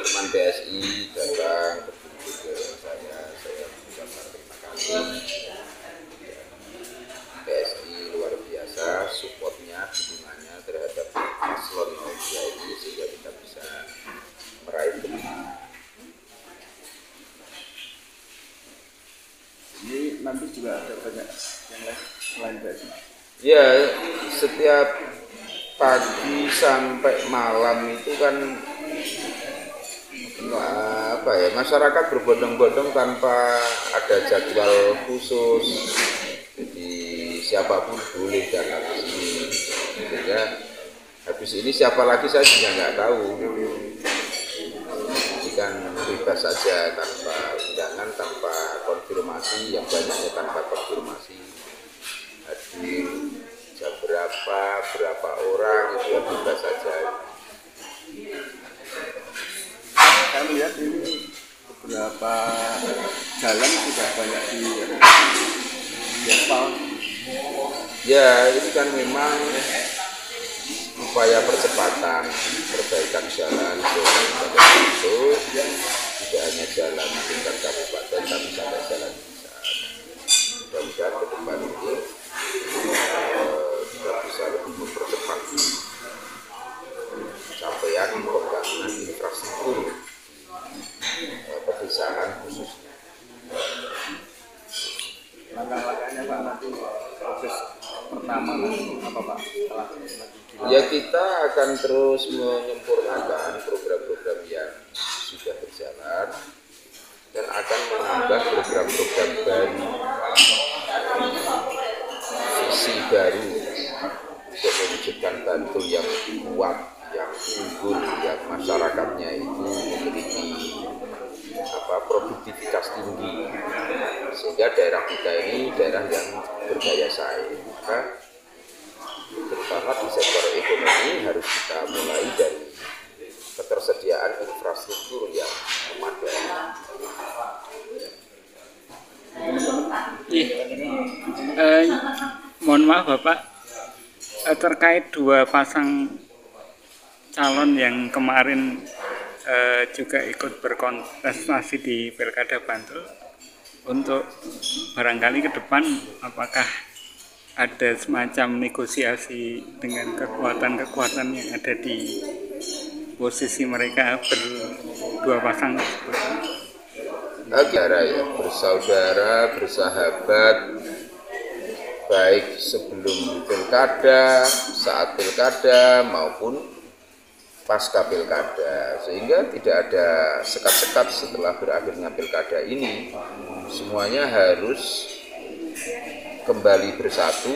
teman-teman BSI datang berkunjung ke saya ucapkan terima kasih. BSI luar biasa supportnya, dukungannya terhadap paslon 03 ini sehingga kita bisa meraih kemenangan. Ini nanti juga ada banyak yang lain selain BSI. Ya, setiap pagi sampai malam itu kan masyarakat berbondong-bondong tanpa ada jadwal khusus. Jadi siapapun boleh datang ke sini. Sehingga habis ini siapa lagi saya juga nggak tahu. Jadi kan bebas saja tanpa undangan, tanpa konfirmasi, yang banyaknya tanpa konfirmasi. Hadir jam berapa orang itu ya bebas saja. Saya melihat ini beberapa jalan sudah banyak di aspal. Ya, ini kan memang upaya percepatan perbaikan jalan itu tidak hanya jalan tingkat kabupaten tapi sampai jalan desa. Mudah-mudahan ke depan ini kita bisa lebih mempercepat capaian pembangunan infrastruktur pedesaan khususnya. Langkah-langkahnya Pak nanti proses pertama apa Pak setelah ya kita akan terus menyempurnakan program-program yang sudah berjalan dan akan menambah program-program baru, visi baru untuk mewujudkan Bantul yang kuat, yang unggul, yang masyarakatnya itu memiliki produktivitas tinggi, sehingga daerah kita ini daerah yang berdaya saing. Maka terutama di sektor ekonomi harus kita mulai dari ketersediaan infrastruktur yang memadai. Mohon maaf Bapak, terkait dua pasang calon yang kemarin juga ikut berkontestasi di Pilkada Bantul, untuk barangkali ke depan apakah ada semacam negosiasi dengan kekuatan-kekuatan yang ada di posisi mereka berdua pasang? Negara ya, bersaudara, bersahabat, baik sebelum pilkada, saat pilkada maupun pasca pilkada, sehingga tidak ada sekat-sekat setelah berakhirnya pilkada ini. Semuanya harus kembali bersatu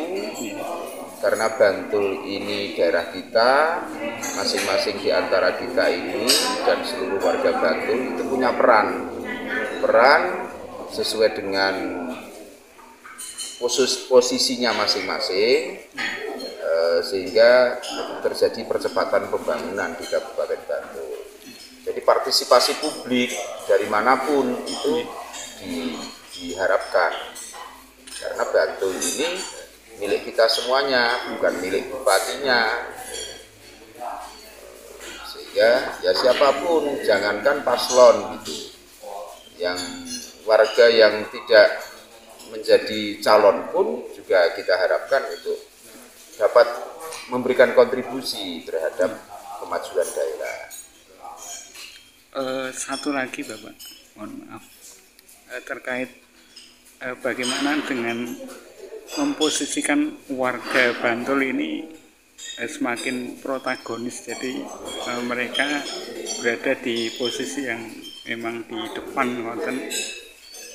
karena Bantul ini daerah kita, masing-masing di antara kita ini dan seluruh warga Bantul itu punya peran sesuai dengan posisinya masing-masing, sehingga terjadi percepatan pembangunan di Kabupaten Bantul. Jadi partisipasi publik dari manapun itu diharapkan, karena Bantul ini milik kita semuanya, bukan milik bupatinya. Sehingga ya siapapun, jangankan paslon gitu, yang warga yang tidak menjadi calon pun juga kita harapkan untuk dapat memberikan kontribusi terhadap kemajuan daerah. Satu lagi Bapak, mohon maaf, terkait bagaimana dengan memposisikan warga Bantul ini semakin protagonis, jadi mereka berada di posisi yang memang di depan.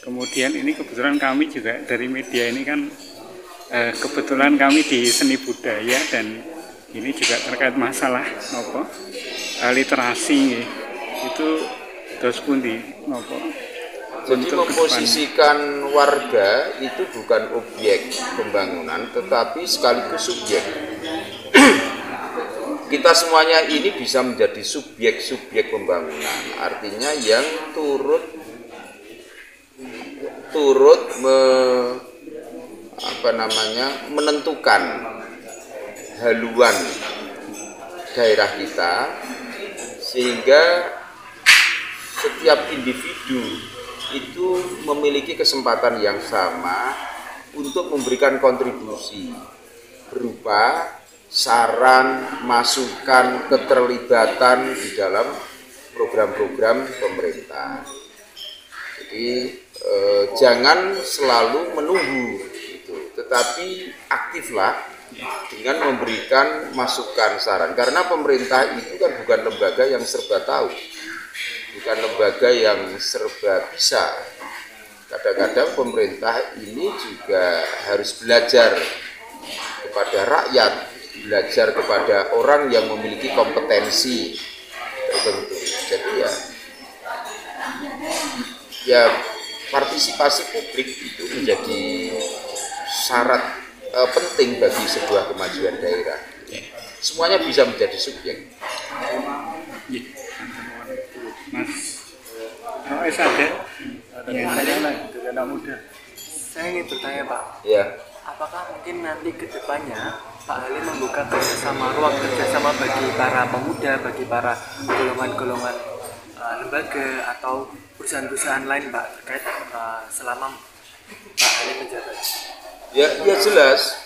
Kemudian ini kebetulan kami juga dari media ini kan kebetulan kami di seni budaya, dan ini juga terkait masalah literasi itu terus pundi nopo. Jadi memposisikan warga itu bukan objek pembangunan tetapi sekaligus subjek. Kita semuanya ini bisa menjadi subjek-subjek pembangunan, artinya yang turut menentukan haluan daerah kita, sehingga setiap individu itu memiliki kesempatan yang sama untuk memberikan kontribusi berupa saran, masukan, keterlibatan di dalam program-program pemerintah. Jadi jangan selalu menunggu itu, tetapi aktiflah dengan memberikan masukan, saran. Karena pemerintah itu kan bukan lembaga yang serba tahu, bukan lembaga yang serba bisa. Kadang-kadang pemerintah ini juga harus belajar kepada rakyat, belajar kepada orang yang memiliki kompetensi tertentu. Jadi ya partisipasi publik itu menjadi syarat penting bagi sebuah kemajuan daerah. Semuanya bisa menjadi subjek. Mas, ada Yang dari anak muda. Saya ingin bertanya Pak, Ya. apakah mungkin nanti ke depannya Pak Halim membuka ruang kerjasama bagi para pemuda, bagi para golongan-golongan lembaga atau perusahaan-perusahaan lain Pak terkait selama Pak Halim menjabat? Ya jelas.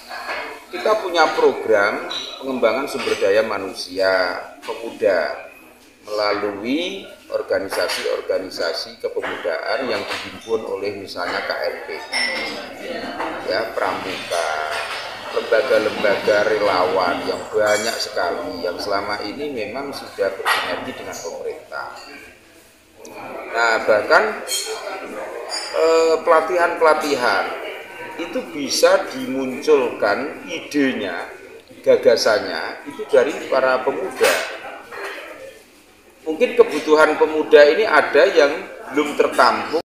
Kita punya program pengembangan sumber daya manusia pemuda melalui organisasi-organisasi kepemudaan yang dihimpun oleh misalnya KRP, ya, Pramuka, lembaga-lembaga relawan yang banyak sekali yang selama ini memang sudah bersinergi dengan pemerintah. Nah, bahkan pelatihan-pelatihan itu bisa dimunculkan idenya, gagasannya itu dari para pemuda. Mungkin kebutuhan pemuda ini ada yang belum tertampung